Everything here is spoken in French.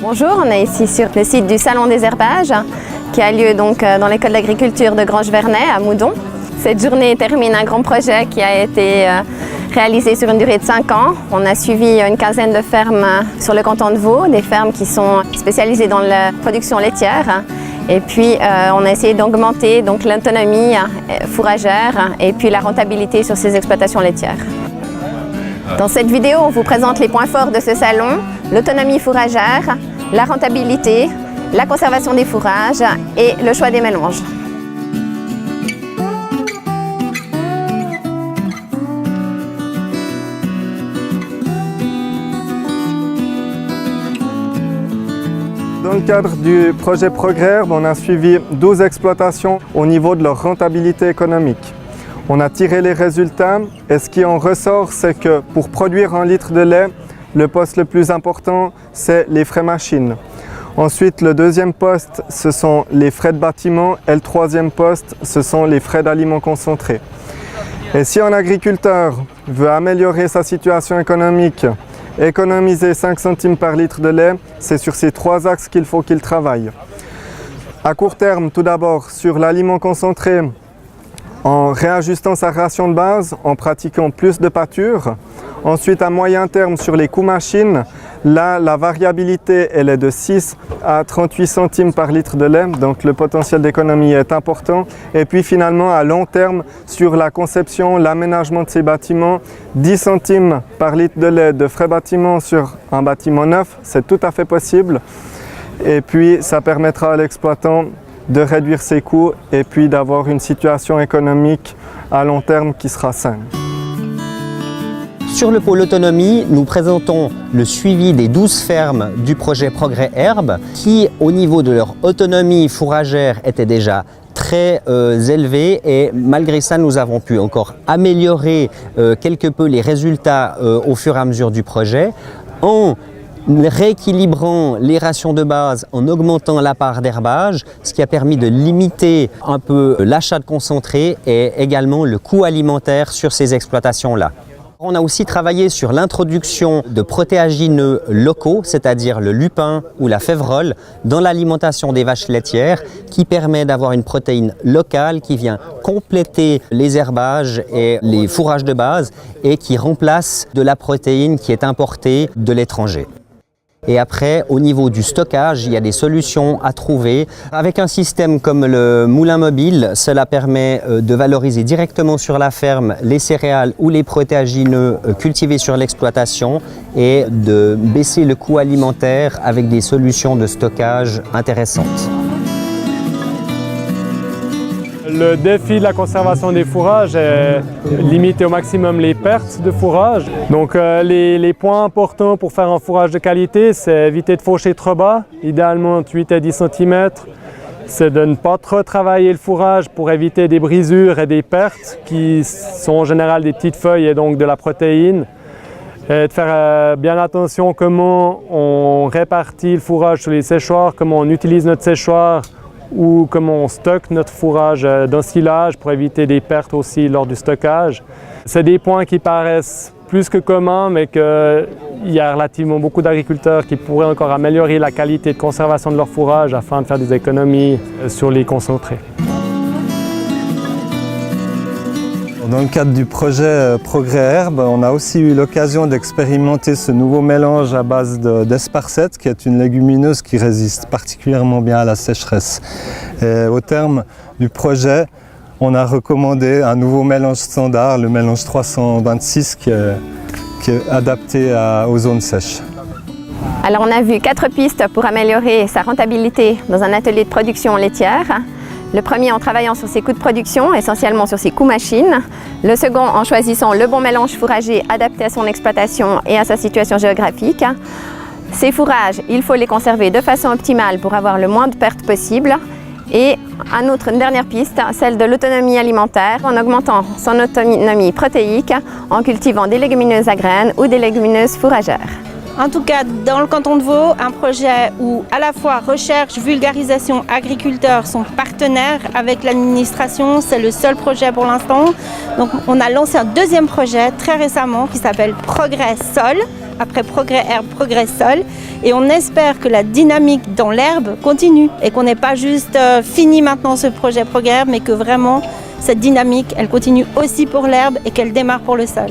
Bonjour, on est ici sur le site du Salon des herbages qui a lieu donc dans l'école d'agriculture de Grange-Vernet à Moudon. Cette journée termine un grand projet qui a été réalisé sur une durée de 5 ans. On a suivi une quinzaine de fermes sur le canton de Vaud, des fermes qui sont spécialisées dans la production laitière. Et puis on a essayé d'augmenter l'autonomie fourragère et puis la rentabilité sur ces exploitations laitières. Dans cette vidéo, on vous présente les points forts de ce salon, l'autonomie fourragère, la rentabilité, la conservation des fourrages et le choix des mélanges. Dans le cadre du projet ProgrHerbe, on a suivi 12 exploitations au niveau de leur rentabilité économique. On a tiré les résultats et ce qui en ressort, c'est que pour produire 1 litre de lait, le poste le plus important, c'est les frais machines. Ensuite, le deuxième poste, ce sont les frais de bâtiment et le troisième poste, ce sont les frais d'aliments concentrés. Et si un agriculteur veut améliorer sa situation économique, économiser 5 centimes par litre de lait, c'est sur ces 3 axes qu'il faut qu'il travaille. À court terme, tout d'abord, sur l'aliment concentré, en réajustant sa ration de base, en pratiquant plus de pâture. Ensuite, à moyen terme, sur les coûts machines, là, la variabilité, elle est de 6 à 38 centimes par litre de lait, donc le potentiel d'économie est important. Et puis finalement, à long terme, sur la conception, l'aménagement de ces bâtiments, 10 centimes par litre de lait de frais bâtiment sur un bâtiment neuf, c'est tout à fait possible. Et puis, ça permettra à l'exploitant de réduire ses coûts et puis d'avoir une situation économique à long terme qui sera saine. Sur le pôle autonomie, nous présentons le suivi des 12 fermes du projet ProgrHerbe qui, au niveau de leur autonomie fourragère, étaient déjà très élevés et malgré ça, nous avons pu encore améliorer quelque peu les résultats au fur et à mesure du projet en rééquilibrant les rations de base, en augmentant la part d'herbage, ce qui a permis de limiter un peu l'achat de concentré et également le coût alimentaire sur ces exploitations-là. On a aussi travaillé sur l'introduction de protéagineux locaux, c'est-à-dire le lupin ou la févrole, dans l'alimentation des vaches laitières, qui permet d'avoir une protéine locale qui vient compléter les herbages et les fourrages de base et qui remplace de la protéine qui est importée de l'étranger. Et après, au niveau du stockage, il y a des solutions à trouver. Avec un système comme le moulin mobile, cela permet de valoriser directement sur la ferme les céréales ou les protéagineux cultivés sur l'exploitation et de baisser le coût alimentaire avec des solutions de stockage intéressantes. Le défi de la conservation des fourrages est limiter au maximum les pertes de fourrage. Donc les points importants pour faire un fourrage de qualité, c'est éviter de faucher trop bas, idéalement entre 8 et 10 cm. C'est de ne pas trop travailler le fourrage pour éviter des brisures et des pertes qui sont en général des petites feuilles et donc de la protéine. Et de faire bien attention comment on répartit le fourrage sur les séchoirs, comment on utilise notre séchoir, ou comment on stocke notre fourrage d'ensilage pour éviter des pertes aussi lors du stockage. C'est des points qui paraissent plus que communs, mais qu'il y a relativement beaucoup d'agriculteurs qui pourraient encore améliorer la qualité de conservation de leur fourrage afin de faire des économies sur les concentrés. Dans le cadre du projet ProgrHerbe, on a aussi eu l'occasion d'expérimenter ce nouveau mélange à base d'esparcette, qui est une légumineuse qui résiste particulièrement bien à la sécheresse. Et au terme du projet, on a recommandé un nouveau mélange standard, le mélange 326, qui est adapté aux zones sèches. Alors on a vu 4 pistes pour améliorer sa rentabilité dans un atelier de production laitière. Le premier en travaillant sur ses coûts de production, essentiellement sur ses coûts machines. Le second en choisissant le bon mélange fourrager adapté à son exploitation et à sa situation géographique. Ces fourrages, il faut les conserver de façon optimale pour avoir le moins de pertes possible. Et une dernière piste, celle de l'autonomie alimentaire, en augmentant son autonomie protéique en cultivant des légumineuses à graines ou des légumineuses fourragères. En tout cas, dans le canton de Vaud, un projet où à la fois recherche, vulgarisation, agriculteurs sont partenaires avec l'administration. C'est le seul projet pour l'instant. Donc on a lancé un deuxième projet très récemment qui s'appelle Progrès Sol. après progrès herbe, progrès sol. Et on espère que la dynamique dans l'herbe continue et qu'on n'ait pas juste fini maintenant ce projet progrès herbe, mais que vraiment cette dynamique, elle continue aussi pour l'herbe et qu'elle démarre pour le sol.